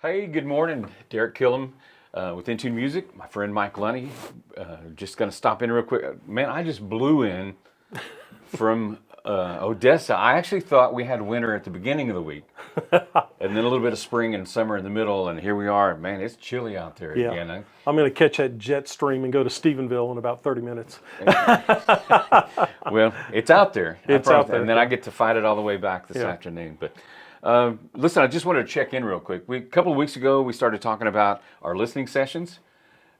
Hey, good morning. Derek Killam with Intune Music. My friend Mike Lunny. Just going to stop in real quick. Man, I just blew in from Odessa. I actually thought we had winter at the beginning of the week. And then a little bit of spring and summer in the middle. And here we are. Man, it's chilly out there again. I'm going to catch that jet stream and go to Stephenville in about 30 minutes. Well, it's out there. It's out there. And then I get to fight it all the way back this afternoon. But listen, I just wanted to check in real quick. A couple of weeks ago, we started talking about our listening sessions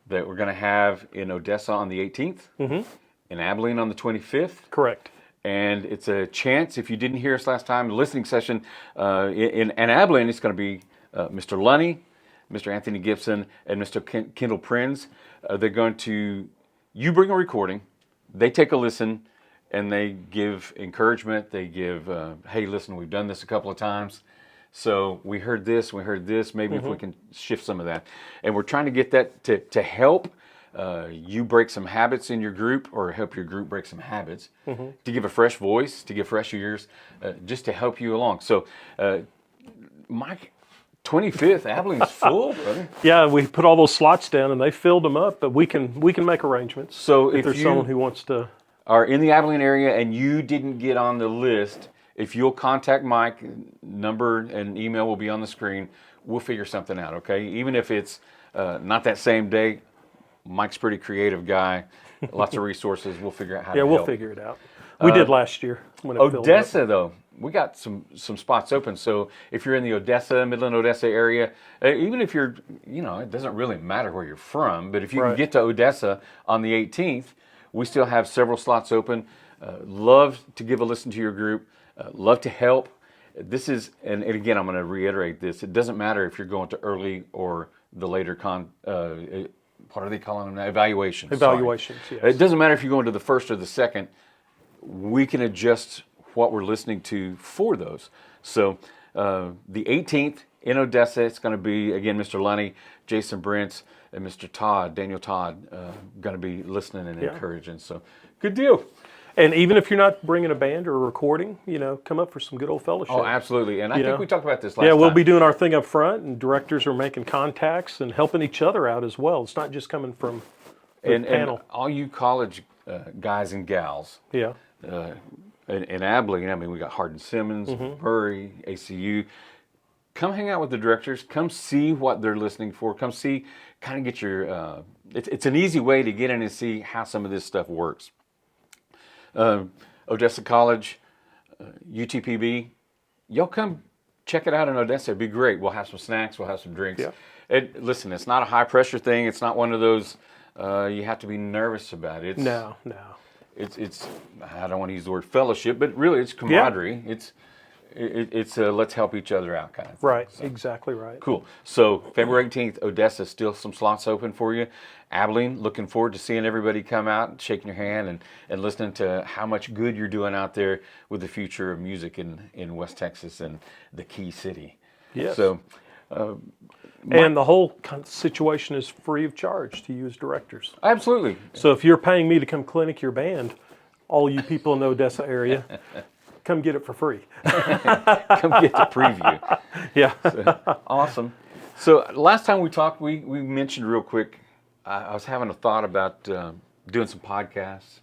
that we're going to have in Odessa on the 18th, in Abilene on the 25th. Correct. And it's a chance, if you didn't hear us last time, the listening session in Abilene, it's going to be Mr. Lunny, Mr. Anthony Gibson, and Mr. Kendall Prinz. They're going to, you bring a recording, they take a listen, and they give encouragement. They give, hey, listen, we've done this a couple of times. So we heard this, maybe if we can shift some of that. And we're trying to get that to help you break some habits in your group, or help your group break some habits, to give a fresh voice, to give fresh ears, just to help you along. So Mike, 25th, Abilene's full, brother. Yeah, we put all those slots down and they filled them up, but we can make arrangements. So if there's someone who wants to, are in the Abilene area and you didn't get on the list, if you'll contact Mike, number and email will be on the screen. We'll figure something out, okay? Even if it's not that same day, Mike's a pretty creative guy. Lots of resources. We'll figure out how to help. Yeah, we'll figure it out. We did last year when it filled up. Odessa, though, we got some spots open. So if you're in the Odessa, Midland, Odessa area, even if you're, it doesn't really matter where you're from, but if you can get to Odessa on the 18th, we still have several slots open. Love to give a listen to your group. Love to help. This is, and again, I'm going to reiterate this. It doesn't matter if you're going to early or the later what are they calling them now? Evaluations. Evaluations, yes. It doesn't matter if you're going to the first or the second. We can adjust what we're listening to for those. So the 18th in Odessa, it's going to be, again, Mr. Lunny, Jason Brentz, and Mr. Daniel Todd, going to be listening and encouraging. So good deal. And even if you're not bringing a band or a recording, come up for some good old fellowship. Oh, absolutely. And I think we talked about this last time. Yeah, we'll be doing our thing up front, and directors are making contacts and helping each other out as well. It's not just coming from the panel. And all you college guys and gals in Abilene, I mean, we got Hardin Simmons, Murray, ACU. Come hang out with the directors. Come see what they're listening for. Come see, kind of get your, it's an easy way to get in and see how some of this stuff works. Odessa College, UTPB, y'all come check it out in Odessa. It'd be great. We'll have some snacks. We'll have some drinks. Yeah. Listen, it's not a high pressure thing. It's not one of those you have to be nervous about. It's, no. It's I don't want to use the word fellowship, but really it's camaraderie. Yeah. It's let's help each other out kind of thing. Right, so, exactly right. Cool. So February 18th, Odessa, still some slots open for you. Abilene, looking forward to seeing everybody come out and shaking your hand and listening to how much good you're doing out there with the future of music in West Texas and the Key City. Yes. So, and the whole situation is free of charge to you as directors. Absolutely. So if you're paying me to come clinic your band, all you people in the Odessa area, come get it for free. Come get the preview. Yeah. So, awesome. So last time we talked, we mentioned real quick, I was having a thought about doing some podcasts.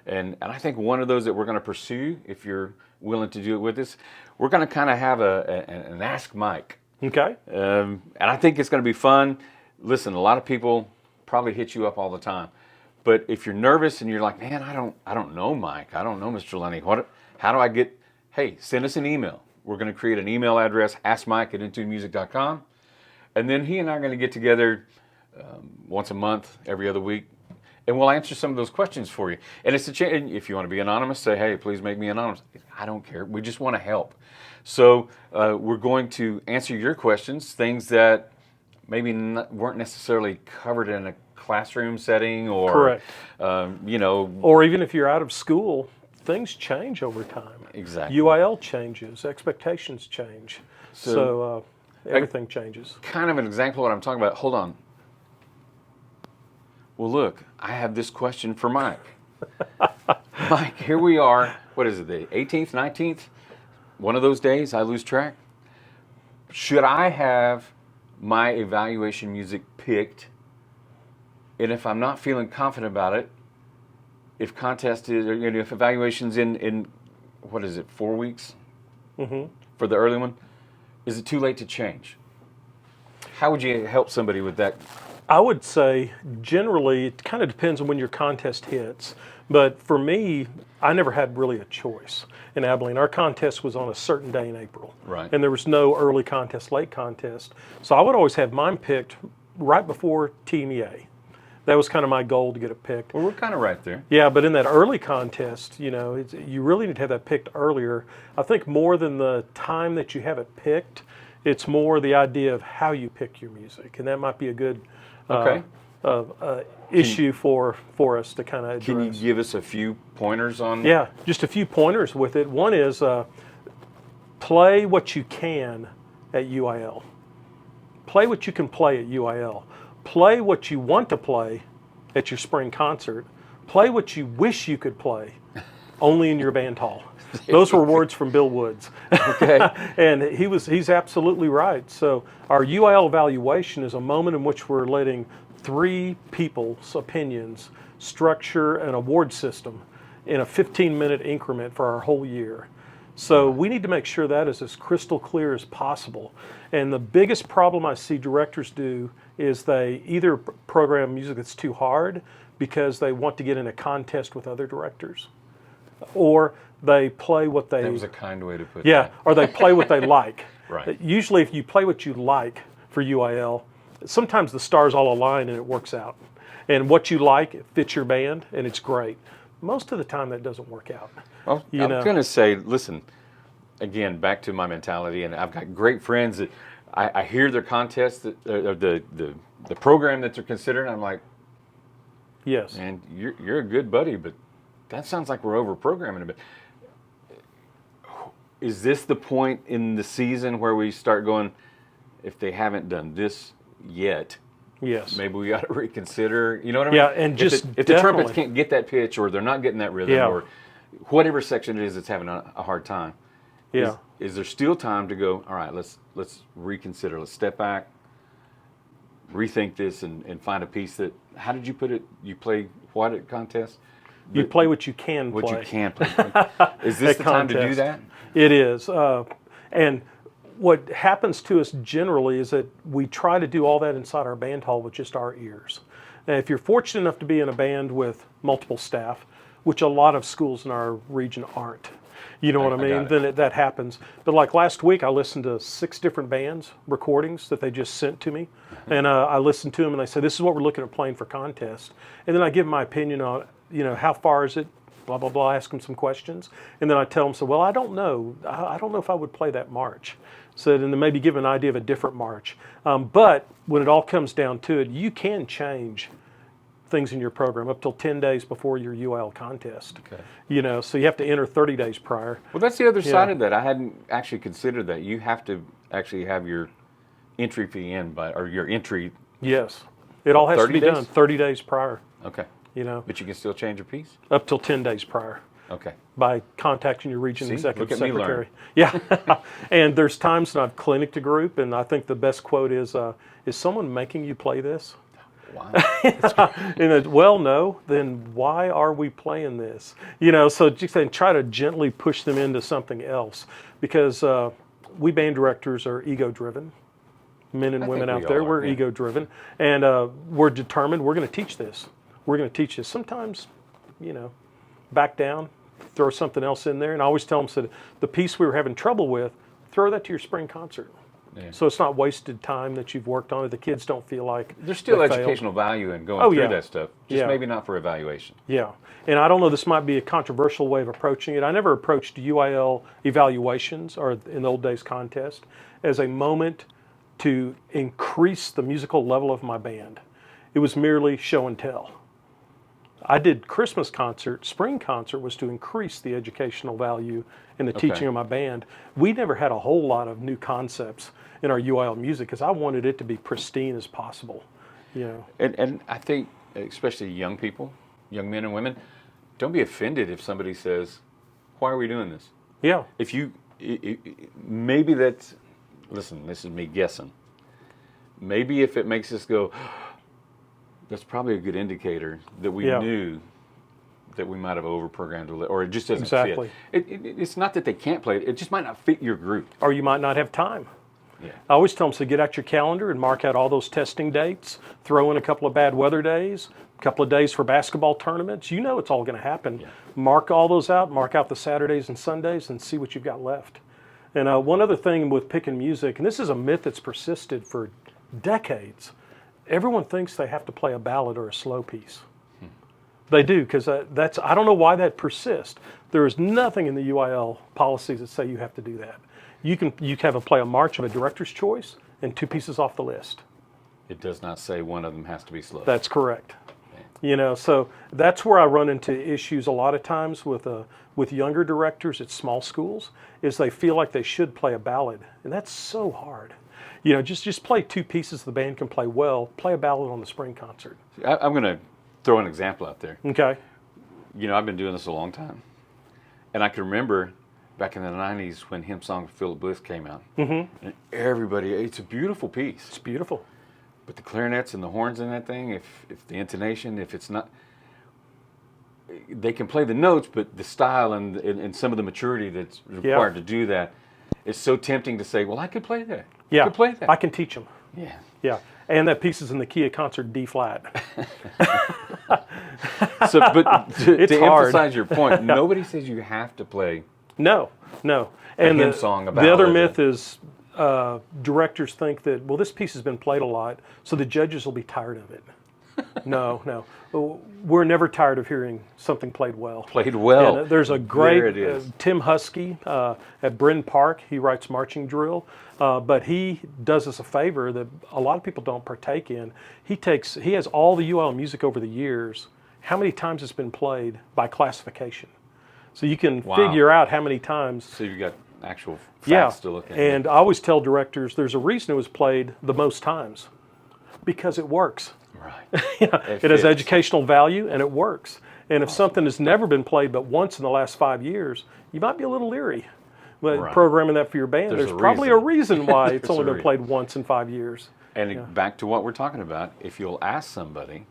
And I think one of those that we're going to pursue, if you're willing to do it with us, we're going to kind of have an Ask Mike. Okay. And I think it's going to be fun. Listen, a lot of people probably hit you up all the time. But if you're nervous and you're like, man, I don't know Mike. I don't know Mr. Lunny. How do I get, hey, send us an email. We're going to create an email address, askmike@intunemusic.com. And then he and I are going to get together once a month, every other week, and we'll answer some of those questions for you. And it's a chance, if you want to be anonymous, say, hey, please make me anonymous. I don't care. We just want to help. So we're going to answer your questions, things that maybe weren't necessarily covered in a classroom setting or, correct. Or even if you're out of school, things change over time. Exactly. UIL changes, expectations change. So everything changes. Kind of an example of what I'm talking about. Hold on. Well, look, I have this question for Mike. Mike, here we are. What is it, the 18th, 19th? One of those days, I lose track. Should I have my evaluation music picked, and if I'm not feeling confident about it, if contest is, or, if evaluation's in what is it, 4 weeks for the early one, is it too late to change? How would you help somebody with that? I would say generally it kind of depends on when your contest hits. But for me, I never had really a choice in Abilene. Our contest was on a certain day in April. Right. And there was no early contest, late contest. So I would always have mine picked right before TMEA. That was kind of my goal, to get it picked. Well, we're kind of right there. Yeah, but in that early contest, you really need to have that picked earlier. I think more than the time that you have it picked, it's more the idea of how you pick your music. And that might be a good issue for us to kind of address. Can you give us a few pointers on? Yeah, just a few pointers with it. One is play what you can at UIL. Play what you can play at UIL. Play what you want to play at your spring concert. Play what you wish you could play only in your band hall. Those were words from Bill Woods. Okay. And he's absolutely right. So our UIL evaluation is a moment in which we're letting 3 people's opinions structure an award system in a 15-minute increment for our whole year. So we need to make sure that is as crystal clear as possible. And the biggest problem I see directors do is they either program music that's too hard because they want to get in a contest with other directors, or they play what they... That was a kind way to put Yeah, that. or they play what they like. Right. Usually if you play what you like for UIL, sometimes the stars all align and it works out. And what you like, it fits your band, and it's great. Most of the time that doesn't work out. Well, I'm going to say, listen, again, back to my mentality, and I've got great friends that I hear their contests, the program that they're considering. I'm like, yes, and you're a good buddy, but that sounds like we're over programming a bit. Is this the point in the season where we start going, if they haven't done this yet, yes, maybe we got to reconsider? You know what I mean? Yeah, and if the trumpets can't get that pitch, or they're not getting that rhythm, Yeah. or whatever section it is that's having a hard time. Yeah. Is there still time to go, all right, let's reconsider, let's step back, rethink this, and find a piece that, how did you put it? You play what at contest? You play what you can What play. you can play. Is this At the time to do contest. that? It is. And what happens to us generally is that we try to do all that inside our band hall with just our ears. Now, if you're fortunate enough to be in a band with multiple staff, which a lot of schools in our region aren't, you know what I mean? Then that happens. But like last week, I listened to 6 different bands' recordings that they just sent to me. And I listened to them, and they said, this is what we're looking at playing for contest. And then I give my opinion on, how far is it, blah, blah, blah, ask them some questions. And then I tell them, well, I don't know. I don't know if I would play that march. So then maybe give an idea of a different march. But when it all comes down to it, you can change things in your program up till 10 days before your UIL contest. Okay. So you have to enter 30 days prior. Well, that's the other side of that. I hadn't actually considered that. You have to actually have your entry fee in or your entry. Yes. It all has to 30 be days? done 30 days prior, Okay. But you can still change your piece? up till 10 days prior Okay. by contacting your region See? executive Look at me secretary. Yeah. And there's times that I've clinicked a group, and I think the best quote is someone making you play this? Wow. And well, no, then why are we playing this? So just try to gently push them into something else, because we band directors are ego-driven. Men and women think we out there, all are, we're yeah. ego-driven, and we're determined we're going to teach this. We're going to teach this. Sometimes, back down, throw something else in there. And I always tell them, so the piece we were having trouble with, throw that to your spring concert. Yeah. So it's not wasted time that you've worked on it. The kids don't feel like There's still they failed. educational value in going through yeah. that stuff, just Yeah. maybe not for evaluation. Yeah. And I don't know, this might be a controversial way of approaching it. I never approached UIL evaluations, or in the old days contest, as a moment to increase the musical level of my band. It was merely show and tell. I did Christmas concert, spring concert was to increase the educational value in the teaching of my band. We never had a whole lot of new concepts in our UIL music because I wanted it to be pristine as possible. And I think, especially young people, young men and women, don't be offended if somebody says, why are we doing this? Yeah. If you, maybe that's, listen, this is me guessing. maybe if it makes us go, that's probably a good indicator that we knew that we might have overprogrammed or it just doesn't Exactly. fit. It's not that they can't play it, it just might not fit your group. Or you might not have time. Yeah. I always tell them, so get out your calendar and mark out all those testing dates, throw in a couple of bad weather days, a couple of days for basketball tournaments. You know it's all going to happen. Yeah. Mark all those out, mark out the Saturdays and Sundays, and see what you've got left. And one other thing with picking music, and this is a myth that's persisted for decades, everyone thinks they have to play a ballad or a slow piece. They do, because I don't know why that persists. There is nothing in the UIL policies that say you have to do that. You can have a play a march of a director's choice and 2 pieces off the list. It does not say one of them has to be slow. That's correct. So that's where I run into issues a lot of times with younger directors at small schools, is they feel like they should play a ballad, and that's so hard. Just play 2 pieces the band can play well. Play a ballad on the spring concert. I'm going to throw an example out there. Okay. I've been doing this a long time, and I can remember back in the 90s when Hymn Song of Philip Bliss came out. And everybody, it's a beautiful piece. It's beautiful. But the clarinets and the horns in that thing, if the intonation, if it's not, they can play the notes, but the style and some of the maturity that's required to do that, it's so tempting to say, well, I could play that. Yeah, I could play that. I can teach them. Yeah. Yeah, and that piece is in the key of concert D flat. But It's to hard. emphasize your point, nobody says you have to play. No. And hymn song, a the other ballad. myth is directors think that, well, this piece has been played a lot, so the judges will be tired of it. No. We're never tired of hearing something played well. Played well. And, there's a There great it is. Tim Husky at Bryn Park. He writes marching drill, but he does us a favor that a lot of people don't partake in. He has all the UIL music over the years, how many times it's been played by classification. So you can figure out how many times. So you've got actual facts to look at. And I always tell directors there's a reason it was played the most times, because it works. Right. It has educational value and it works. And if something has never been played but once in the last 5 years, you might be a little leery. But programming that for your band, there's probably a reason why it's only been played once in 5 years. And back to what we're talking about, if you'll ask somebody,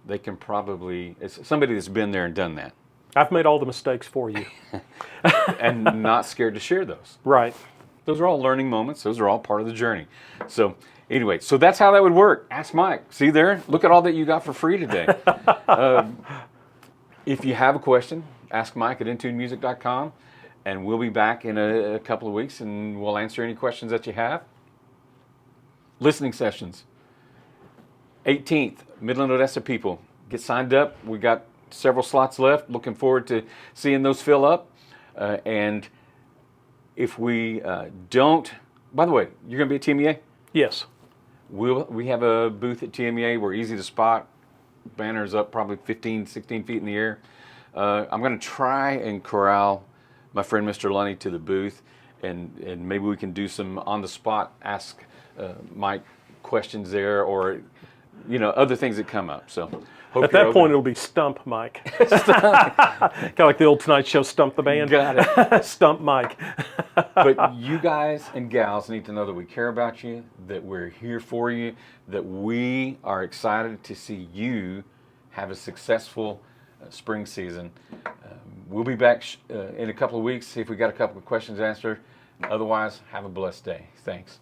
they can probably, it's somebody that's been there and done that. I've made all the mistakes for you. And not scared to share those. Right. Those are all learning moments. Those are all part of the journey. So anyway, so that's how that would work. Ask Mike. See there? Look at all that you got for free today. If you have a question, ask Mike at intunemusic.com, and we'll be back in a couple of weeks, and we'll answer any questions that you have. Listening sessions. 18th, Midland, Odessa people. Get signed up. We got several slots left. Looking forward to seeing those fill up. And if we don't, by the way, you're going to be at TMEA? Yes. We have a booth at TMEA. We're easy to spot. Banners up probably 15, 16 feet in the air. I'm going to try and corral my friend Mr. Lunny to the booth, and maybe we can do some on-the-spot, ask Mike questions there, or other things that come up. So at that point, it'll be Stump Mike. Kind of like the old Tonight Show, Stump the Band. Got it. Stump Mike. But you guys and gals need to know that we care about you, that we're here for you, that we are excited to see you have a successful spring season. We'll be back in a couple of weeks, see if we got a couple of questions answered. Otherwise, have a blessed day. Thanks.